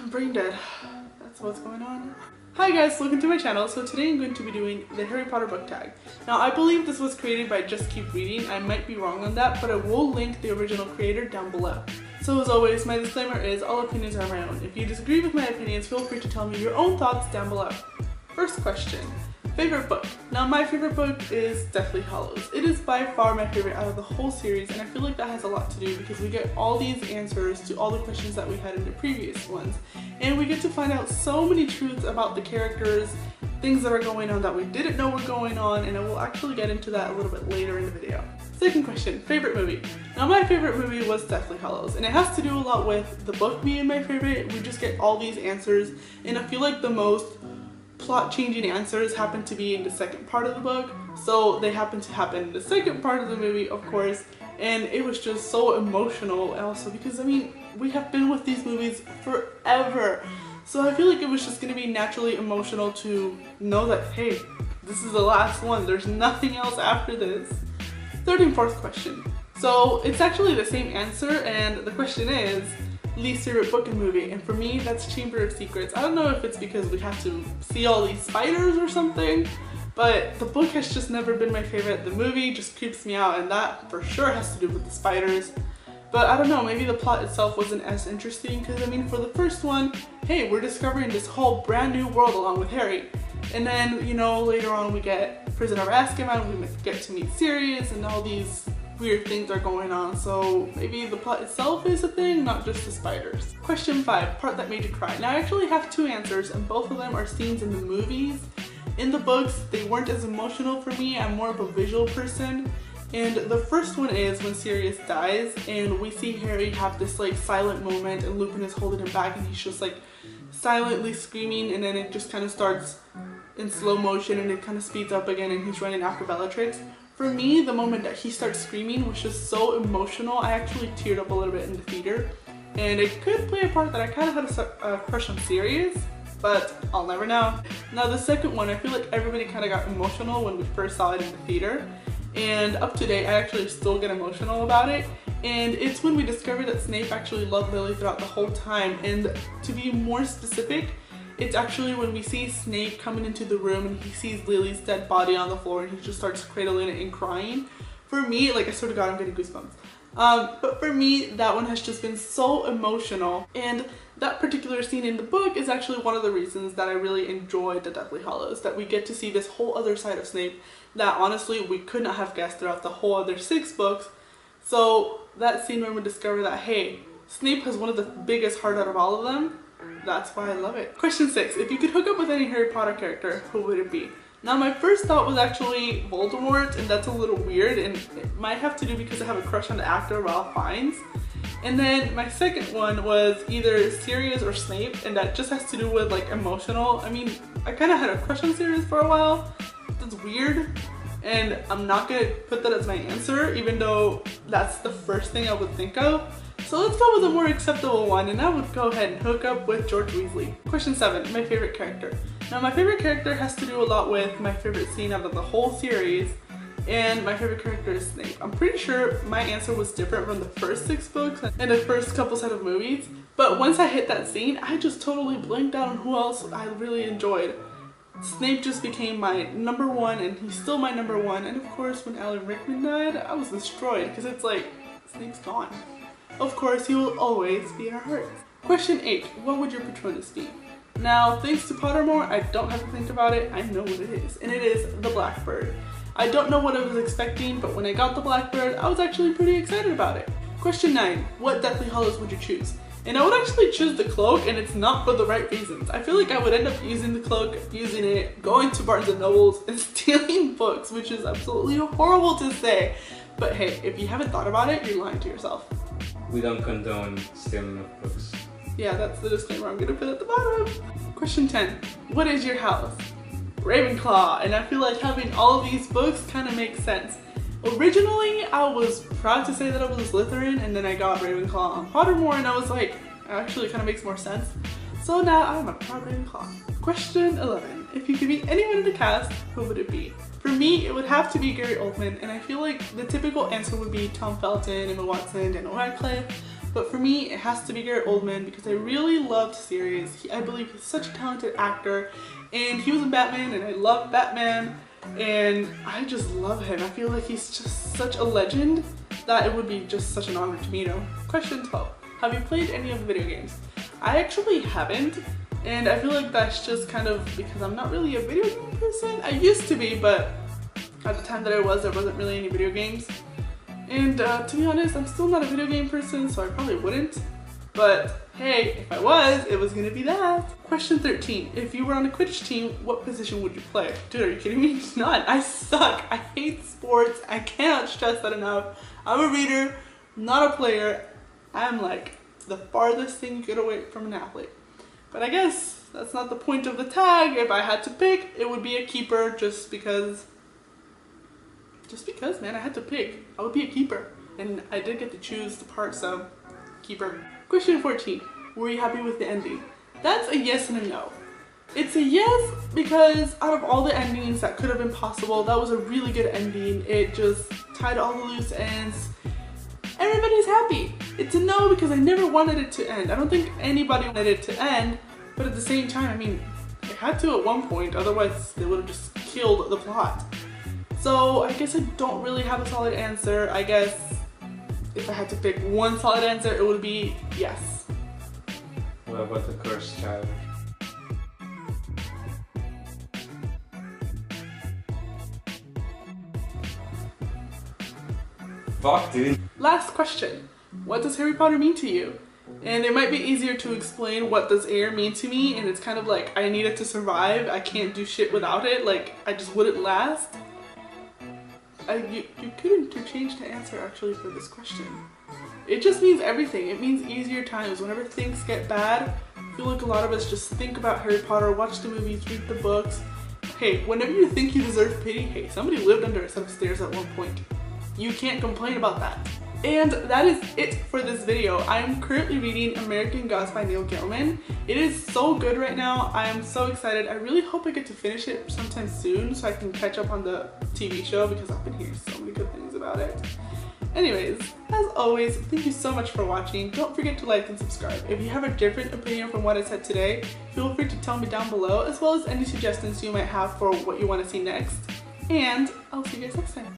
I'm brain dead. That's what's going on. Hi guys, welcome to my channel. So today I'm going to be doing the Harry Potter book tag. Now I believe this was created by Just Keep Reading. I might be wrong on that, but I will link the original creator down below. So as always, my disclaimer is all opinions are my own. If you disagree with my opinions, feel free to tell me your own thoughts down below. First question. Favorite book? Now my favorite book is Deathly Hallows. It is by far my favorite out of the whole series, and I feel like that has a lot to do because we get all these answers to all the questions that we had in the previous ones, and we get to find out so many truths about the characters, things that are going on that we didn't know were going on, and I will actually get into that a little bit later in the video. Second question, favorite movie? Now my favorite movie was Deathly Hallows, and it has to do a lot with the book being my favorite. We just get all these answers, and I feel like the most plot-changing answers happen to be in the second part of the book, so they happen to happen in the second part of the movie, of course, and it was just so emotional also because, I mean, we have been with these movies forever, so I feel like it was just going to be naturally emotional to know that, hey, this is the last one, there's nothing else after this. Third and fourth question. So it's actually the same answer, and the question is least favorite book and movie, and for me that's Chamber of Secrets. I don't know if it's because we have to see all these spiders or something, but the book has just never been my favorite. The movie just creeps me out, and that for sure has to do with the spiders. But I don't know, maybe the plot itself wasn't as interesting because, I mean, for the first one, hey, we're discovering this whole brand new world along with Harry. And then, you know, later on we get Prisoner of Azkaban, we get to meet Sirius, and all these weird things are going on, so maybe the plot itself is a thing, not just the spiders. Question 5, part that made you cry. Now I actually have two answers, and both of them are scenes in the movies. In the books, they weren't as emotional for me. I'm more of a visual person. And the first one is when Sirius dies, and we see Harry have this like silent moment, and Lupin is holding him back, and he's just like silently screaming, and then it just kind of starts in slow motion, and it kind of speeds up again, and he's running after Bellatrix. For me, the moment that he starts screaming was just so emotional. I actually teared up a little bit in the theater, and it could play a part that I kind of had a crush on Sirius, but I'll never know. Now the second one, I feel like everybody kind of got emotional when we first saw it in the theater, and up to date I actually still get emotional about it, and it's when we discover that Snape actually loved Lily throughout the whole time. And to be more specific, it's actually when we see Snape coming into the room and he sees Lily's dead body on the floor, and he just starts cradling it and crying. For me, like, I swear to God, I'm getting goosebumps. But for me, that one has just been so emotional, and that particular scene in the book is actually one of the reasons that I really enjoyed the Deathly Hallows, that we get to see this whole other side of Snape that honestly we could not have guessed throughout the whole other 6 books. So that scene when we discover that, hey, Snape has one of the biggest heart out of all of them, that's why I love it. Question 6, if you could hook up with any Harry Potter character, who would it be? Now my first thought was actually Voldemort, and that's a little weird, and it might have to do because I have a crush on the actor Ralph Fiennes. And then my second one was either Sirius or Snape, and that just has to do with like emotional. I mean, I kind of had a crush on Sirius for a while. That's weird, and I'm not gonna put that as my answer, even though that's the first thing I would think of. So let's go with a more acceptable one, and I would go ahead and hook up with George Weasley. Question 7, my favorite character. Now my favorite character has to do a lot with my favorite scene out of the whole series, and my favorite character is Snape. I'm pretty sure my answer was different from the first 6 books and the first couple set of movies, but once I hit that scene, I just totally blanked out on who else I really enjoyed. Snape just became my number one, and he's still my number one, and of course when Alan Rickman died, I was destroyed because it's like, Snape's gone. Of course, he will always be in our hearts. Question 8, what would your Patronus be? Now, thanks to Pottermore, I don't have to think about it, I know what it is, and it is the Blackbird. I don't know what I was expecting, but when I got the Blackbird, I was actually pretty excited about it. Question 9, what Deathly Hallows would you choose? And I would actually choose the cloak, and it's not for the right reasons. I feel like I would end up using the cloak, using it, going to Barnes & Nobles, and stealing books, which is absolutely horrible to say. But hey, if you haven't thought about it, you're lying to yourself. We don't condone stealing of books. Yeah, that's the disclaimer I'm gonna put at the bottom. Question 10, what is your house? Ravenclaw, and I feel like having all of these books kind of makes sense. Originally, I was proud to say that I was a Slytherin, and then I got Ravenclaw on Pottermore, and I was like, it actually kind of makes more sense. So now I'm a proud Ravenclaw. Question 11, if you could be anyone in the cast, who would it be? For me, it would have to be Gary Oldman, and I feel like the typical answer would be Tom Felton, Emma Watson, Daniel Radcliffe, but for me it has to be Gary Oldman because I really loved the series. I believe he's such a talented actor, and he was in Batman and I love Batman, and I just love him. I feel like he's just such a legend that it would be just such an honor to meet him. Question 12. Have you played any of the video games? I actually haven't, and I feel like that's just kind of because I'm not really a video game person. I used to be, but at the time that I was, there wasn't really any video games. And to be honest, I'm still not a video game person, so I probably wouldn't. But hey, if I was, it was gonna be that. Question 13. If you were on a Quidditch team, what position would you play? Dude, are you kidding me? None. I suck. I hate sports. I cannot stress that enough. I'm a reader, not a player. I'm like the farthest thing you get away from an athlete. But I guess that's not the point of the tag. If I had to pick, it would be a keeper just because, man, I had to pick. I would be a keeper. And I did get to choose the part, so keeper. Question 14. Were you happy with the ending? That's a yes and a no. It's a yes because out of all the endings that could have been possible, that was a really good ending. It just tied all the loose ends. Everybody's happy. It's a no because I never wanted it to end. I don't think anybody wanted it to end, but at the same time, I mean, it had to at one point, otherwise they would have just killed the plot. So I guess I don't really have a solid answer. I guess if I had to pick one solid answer, it would be yes. What about the cursed child? Fuck, dude. Last question. What does Harry Potter mean to you? And it might be easier to explain what does air mean to me, and it's kind of like I need it to survive. I can't do shit without it. Like, I just wouldn't last. You could interchange the answer actually for this question. It just means everything. It means easier times. Whenever things get bad, I feel like a lot of us just think about Harry Potter, watch the movies, read the books. Hey, whenever you think you deserve pity, hey, somebody lived under a set of stairs at one point. You can't complain about that. And that is it for this video. I am currently reading American Gods by Neil Gaiman. It is so good right now. I am so excited. I really hope I get to finish it sometime soon so I can catch up on the TV show because I've been hearing so many good things about it. Anyways, as always, thank you so much for watching. Don't forget to like and subscribe. If you have a different opinion from what I said today, feel free to tell me down below, as well as any suggestions you might have for what you want to see next. And I'll see you guys next time.